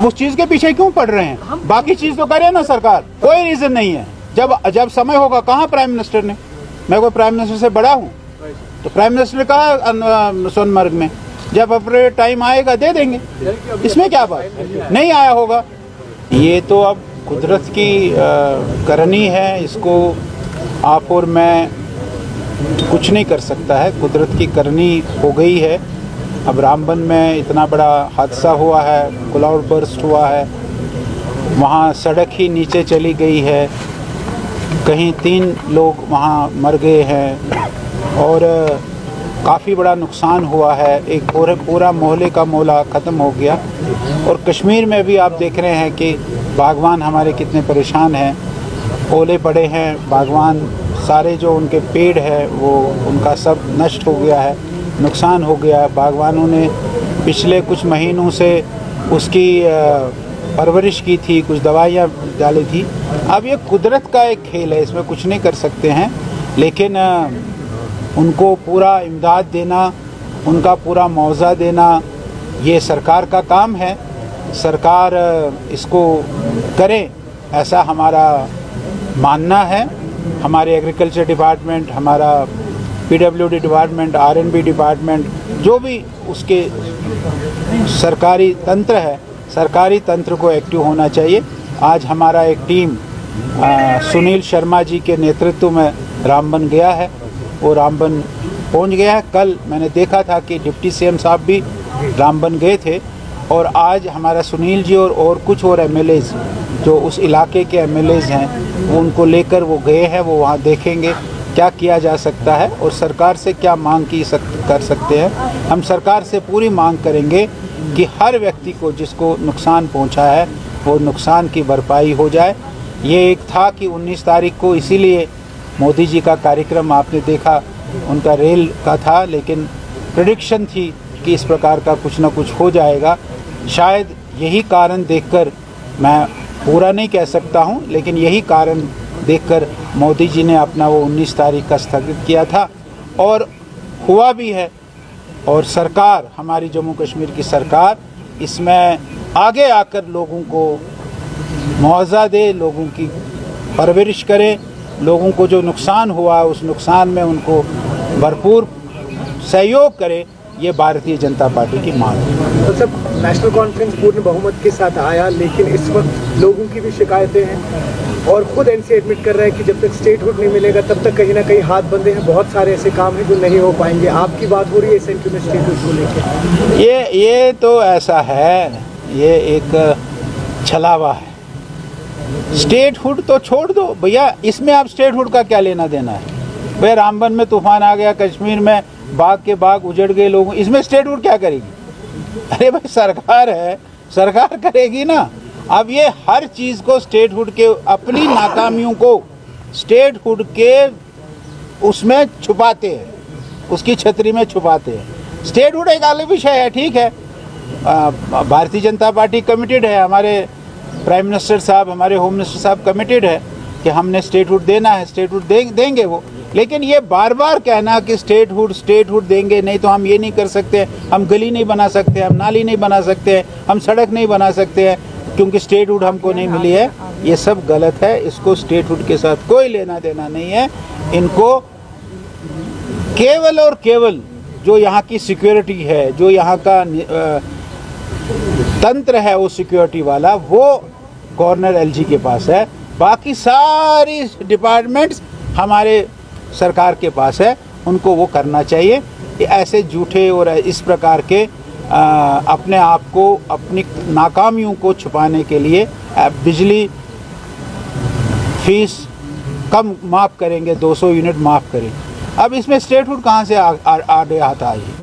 उस चीज के पीछे क्यों पड़ रहे हैं? बाकी चीज तो करे ना सरकार, कोई रीजन नहीं है। जब समय होगा, कहाँ प्राइम मिनिस्टर ने, मैं कोई प्राइम मिनिस्टर से बड़ा हूँ, तो प्राइम मिनिस्टर कहा सोनमर्ग में, जब अपने टाइम आएगा दे देंगे, इसमें क्या बात, नहीं आया होगा। ये तो अब कुदरत की करनी है, इसको आप और मैं कुछ नहीं कर सकता है, कुदरत की करनी हो गई है। अब रामबन में इतना बड़ा हादसा हुआ है, क्लाउड बर्स्ट हुआ है, वहाँ सड़क ही नीचे चली गई है, कहीं 3 लोग वहाँ मर गए हैं और काफ़ी बड़ा नुकसान हुआ है। एक पूरा मोहल्ले का मोहल्ला ख़त्म हो गया। और कश्मीर में भी आप देख रहे हैं कि बागवान हमारे कितने परेशान हैं, ओले पड़े हैं, बागवान सारे जो उनके पेड़ है वो उनका सब नष्ट हो गया है, नुकसान हो गया। बागवानों ने पिछले कुछ महीनों से उसकी परवरिश की थी, कुछ दवाइयाँ डाली थी। अब ये कुदरत का एक खेल है, इसमें कुछ नहीं कर सकते हैं, लेकिन उनको पूरा इमदाद देना, उनका पूरा मुआवजा देना, ये सरकार का काम है। सरकार इसको करे, ऐसा हमारा मानना है। हमारे एग्रीकल्चर डिपार्टमेंट, हमारा PWD डिपार्टमेंट, R&B डिपार्टमेंट, जो भी उसके सरकारी तंत्र है, सरकारी तंत्र को एक्टिव होना चाहिए। आज हमारा एक टीम सुनील शर्मा जी के नेतृत्व में रामबन गया है, वो रामबन पहुंच गया है। कल मैंने देखा था कि डिप्टी CM साहब भी रामबन गए थे, और आज हमारा सुनील जी और कुछ और MLAs जो उस इलाके के MLAs हैं, वो उनको लेकर वो गए हैं। वो वहाँ देखेंगे क्या किया जा सकता है और सरकार से क्या मांग कर सकते हैं। हम सरकार से पूरी मांग करेंगे कि हर व्यक्ति को जिसको नुकसान पहुंचा है वो नुकसान की भरपाई हो जाए। ये एक था कि 19 तारीख को, इसीलिए मोदी जी का कार्यक्रम आपने देखा, उनका रेल का था, लेकिन प्रेडिक्शन थी कि इस प्रकार का कुछ ना कुछ हो जाएगा। शायद यही कारण देखकर, मैं पूरा नहीं कह सकता हूं, लेकिन यही कारण देखकर मोदी जी ने अपना वो 19 तारीख का स्थगित किया था, और हुआ भी है। और सरकार, हमारी जम्मू कश्मीर की सरकार इसमें आगे आकर लोगों को मुआवजा दे, लोगों की परवरिश करे, लोगों को जो नुकसान हुआ उस नुकसान में उनको भरपूर सहयोग करे। ये भारतीय जनता पार्टी की मांग है। मतलब नेशनल कॉन्फ्रेंस पूर्ण बहुमत के साथ आया, लेकिन इस वक्त लोगों की भी शिकायतें हैं और खुद NC एडमिट कर रहा है कि जब तक स्टेटहुड नहीं मिलेगा तब तक कहीं ना कहीं हाथ बंधे हैं, बहुत सारे ऐसे काम हैं जो नहीं हो पाएंगे। आपकी बात हो रही है SNQ में स्टेटहुड को लेकर? ये तो ऐसा है, ये एक छलावा है। स्टेटहुड तो छोड़ दो भैया, इसमें आप स्टेटहुड का क्या लेना देना है? भैया रामबन में तूफान आ गया, कश्मीर में बाग के बाग उजड़ गए लोगों, इसमें स्टेटहुड क्या करेगी? अरे भाई सरकार है, सरकार करेगी ना। अब ये हर चीज को स्टेटहुड के, अपनी नाकामियों को स्टेटहुड के उसमें छुपाते हैं, उसकी छतरी में छुपाते हैं। स्टेटहुड एक अलग विषय है, ठीक है। भारतीय जनता पार्टी कमिटेड है, हमारे प्राइम मिनिस्टर साहब, हमारे होम मिनिस्टर साहब कमिटेड है कि हमने स्टेटहुड देना है, स्टेटहुड देंगे वो। लेकिन ये बार बार कहना कि स्टेटहुड देंगे, नहीं तो हम ये नहीं कर सकते, हम गली नहीं बना सकते, हम नाली नहीं बना सकते, हम सड़क नहीं बना सकते हैं क्योंकि स्टेटहुड हमको नहीं मिली है, ये सब गलत है। इसको स्टेटहुड के साथ कोई लेना देना नहीं है। इनको केवल और केवल जो यहाँ की सिक्योरिटी है, जो यहाँ का तंत्र है वो सिक्योरिटी वाला, वो गवर्नर LG के पास है। बाकी सारी डिपार्टमेंट्स हमारे सरकार के पास है, उनको वो करना चाहिए। ऐसे झूठे और इस प्रकार के अपने आप को, अपनी नाकामियों को छुपाने के लिए बिजली फीस कम माफ़ करेंगे, 200 यूनिट माफ़ करें। अब इसमें स्टेटहुड कहाँ से आगे आता है?